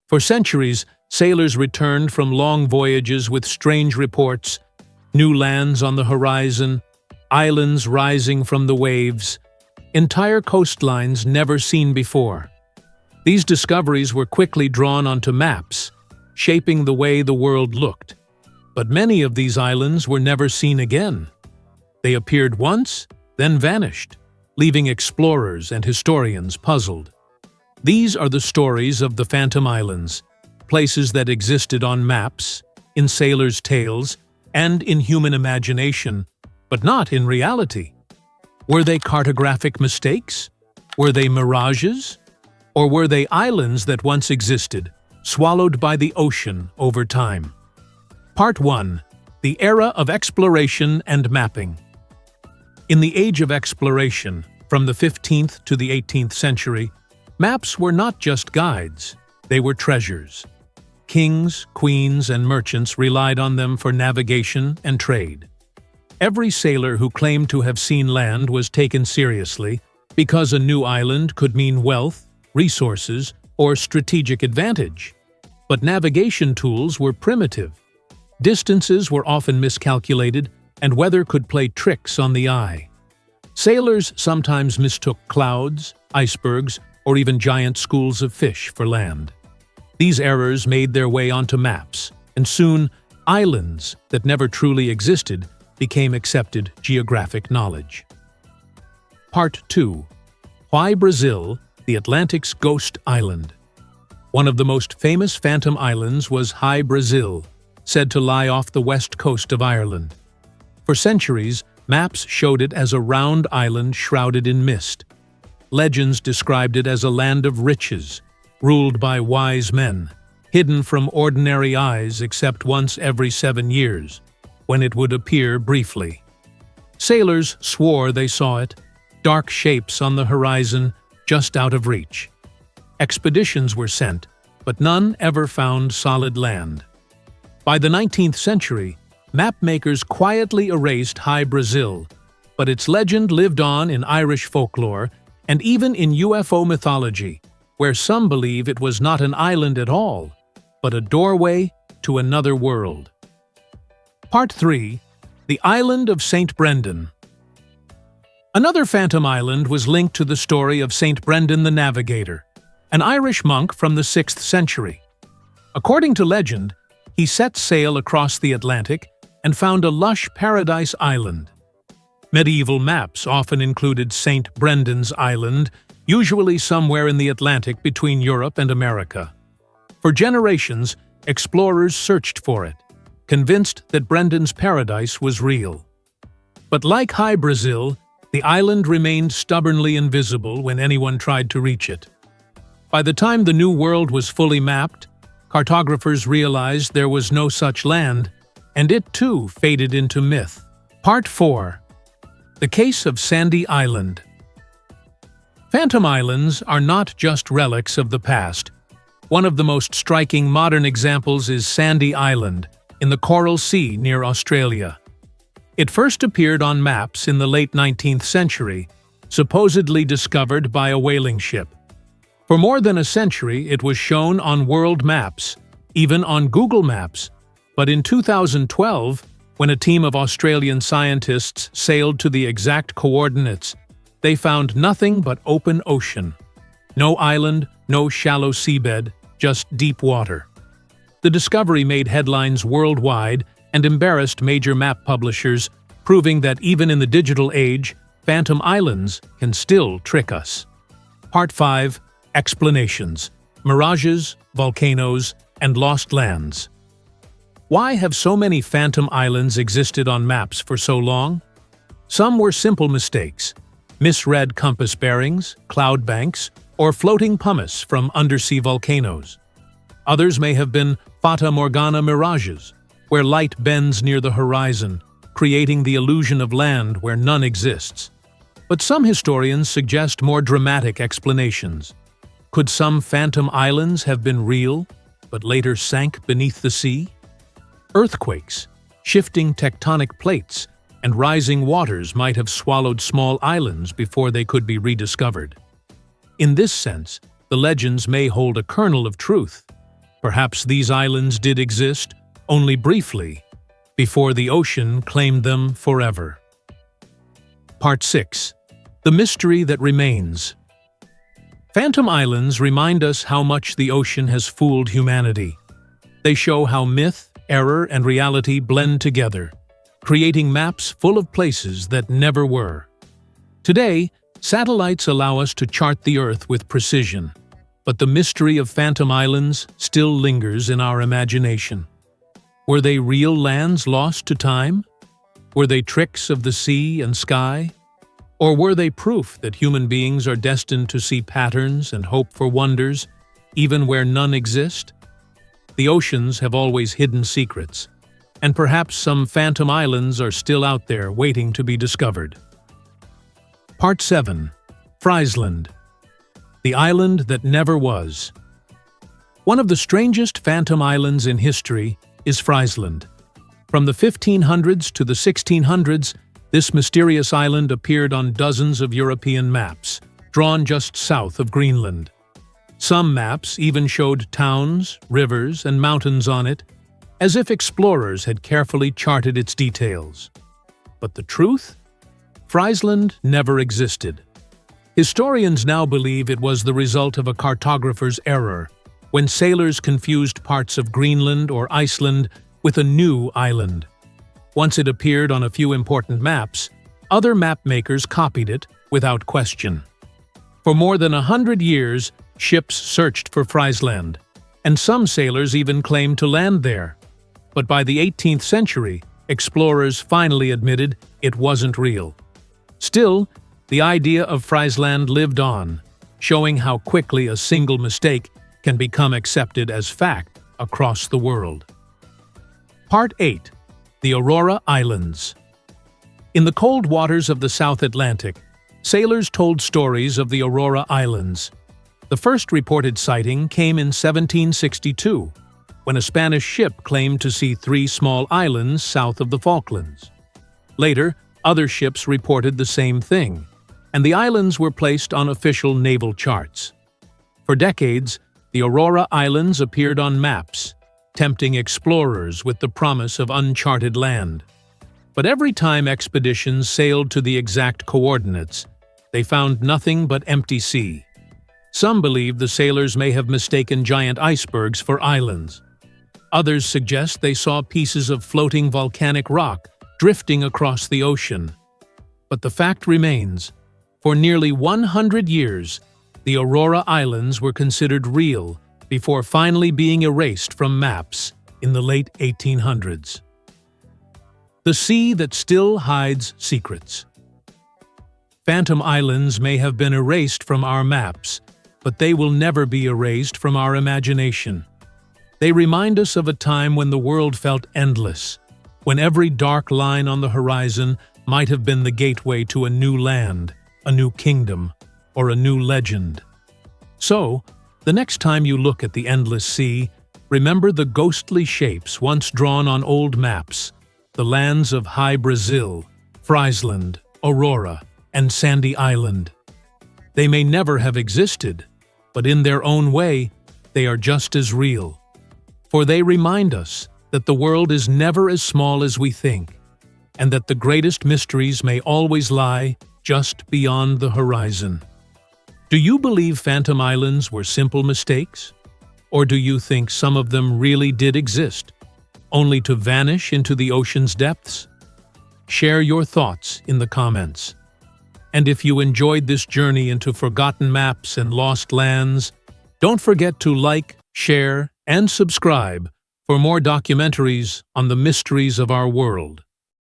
For centuries, sailors returned from long voyages with strange reports, new lands on the horizon, islands rising from the waves, entire coastlines never seen before. These discoveries were quickly drawn onto maps, shaping the way the world looked. But many of these islands were never seen again. They appeared once, then vanished, leaving explorers and historians puzzled. These are the stories of the Phantom Islands, places that existed on maps, in sailors' tales, and in human imagination, but not in reality. Were they cartographic mistakes? Were they mirages? Or were they islands that once existed, swallowed by the ocean over time? Part 1. The Era of Exploration and Mapping. In the age of exploration, from the 15th to the 18th century, maps were not just guides, they were treasures. Kings, queens, and merchants relied on them for navigation and trade. Every sailor who claimed to have seen land was taken seriously because a new island could mean wealth, resources, or strategic advantage. But navigation tools were primitive. Distances were often miscalculated, and weather could play tricks on the eye. Sailors sometimes mistook clouds, icebergs, or even giant schools of fish for land. These errors made their way onto maps, and soon, islands that never truly existed became accepted geographic knowledge. Part 2. Why Brazil, the Atlantic's Ghost Island? One of the most famous Phantom Islands was High Brazil, said to lie off the west coast of Ireland. For centuries, maps showed it as a round island shrouded in mist. Legends described it as a land of riches, ruled by wise men, hidden from ordinary eyes except once every 7 years, when it would appear briefly. Sailors swore they saw it, dark shapes on the horizon, just out of reach. Expeditions were sent, but none ever found solid land. By the 19th century, mapmakers quietly erased High Brazil, but its legend lived on in Irish folklore and even in UFO mythology, where some believe it was not an island at all, but a doorway to another world. Part 3. The Island of St. Brendan. Another Phantom Island was linked to the story of St. Brendan the Navigator, an Irish monk from the 6th century. According to legend, he set sail across the Atlantic and found a lush paradise island. Medieval maps often included St. Brendan's Island, usually somewhere in the Atlantic between Europe and America. For generations, explorers searched for it, convinced that Brendan's paradise was real. But like High Brazil, the island remained stubbornly invisible when anyone tried to reach it. By the time the New World was fully mapped, cartographers realized there was no such land, and it too faded into myth. Part 4. The Case of Sandy Island. Phantom Islands are not just relics of the past. One of the most striking modern examples is Sandy Island, in the Coral Sea near Australia. It first appeared on maps in the late 19th century, supposedly discovered by a whaling ship. For more than a century, it was shown on world maps, even on Google Maps. But in 2012, when a team of Australian scientists sailed to the exact coordinates, they found nothing but open ocean. No island, no shallow seabed, just deep water. The discovery made headlines worldwide and embarrassed major map publishers, proving that even in the digital age, Phantom Islands can still trick us. Part 5. Explanations. Mirages, volcanoes, and lost lands. Why have so many Phantom Islands existed on maps for so long? Some were simple mistakes, misread compass bearings, cloud banks, or floating pumice from undersea volcanoes. Others may have been Fata Morgana mirages, where light bends near the horizon, creating the illusion of land where none exists. But some historians suggest more dramatic explanations. Could some Phantom Islands have been real, but later sank beneath the sea? Earthquakes, shifting tectonic plates, and rising waters might have swallowed small islands before they could be rediscovered. In this sense, the legends may hold a kernel of truth, Perhaps these islands did exist, only briefly, before the ocean claimed them forever. Part 6. The mystery that remains. Phantom islands remind us how much the ocean has fooled humanity. They show how myth, error, and reality blend together, creating maps full of places that never were. Today, satellites allow us to chart the Earth with precision, but the mystery of phantom islands still lingers in our imagination. Were they real lands lost to time? Were they tricks of the sea and sky? Or were they proof that human beings are destined to see patterns and hope for wonders, even where none exist? The oceans have always hidden secrets, and perhaps some phantom islands are still out there waiting to be discovered. Part 7. Friesland. The island that never was. One of the strangest phantom islands in history is Friesland. From the 1500s to the 1600s, this mysterious island appeared on dozens of European maps, drawn just south of Greenland. Some maps even showed towns, rivers, and mountains on it, as if explorers had carefully charted its details. But the truth? Friesland never existed. Historians now believe it was the result of a cartographer's error, when sailors confused parts of Greenland or Iceland with a new island. Once it appeared on a few important maps, other mapmakers copied it without question. For more than 100 years, ships searched for Friesland, and some sailors even claimed to land there. But by the 18th century, explorers finally admitted it wasn't real. Still, the idea of Friesland lived on, showing how quickly a single mistake can become accepted as fact across the world. Part 8. The Aurora Islands. In the cold waters of the South Atlantic, sailors told stories of the Aurora Islands. The first reported sighting came in 1762, when a Spanish ship claimed to see 3 small islands south of the Falklands. Later, other ships reported the same thing, and the islands were placed on official naval charts. For decades, the Aurora Islands appeared on maps, tempting explorers with the promise of uncharted land. But every time expeditions sailed to the exact coordinates, they found nothing but empty sea. Some believe the sailors may have mistaken giant icebergs for islands. Others suggest they saw pieces of floating volcanic rock drifting across the ocean. But the fact remains, for nearly 100 years, the Aurora Islands were considered real before finally being erased from maps in the late 1800s. The sea that still hides secrets. Phantom islands may have been erased from our maps, but they will never be erased from our imagination. They remind us of a time when the world felt endless, when every dark line on the horizon might have been the gateway to a new land, a new kingdom, or a new legend. So, the next time you look at the endless sea, remember the ghostly shapes once drawn on old maps, the lands of High Brazil, Friesland, Aurora, and Sandy Island. They may never have existed, but in their own way, they are just as real. For they remind us that the world is never as small as we think, and that the greatest mysteries may always lie just beyond the horizon. Do you believe phantom islands were simple mistakes? Or do you think some of them really did exist, only to vanish into the ocean's depths? Share your thoughts in the comments. And if you enjoyed this journey into forgotten maps and lost lands, don't forget to like, share, and subscribe for more documentaries on the mysteries of our world.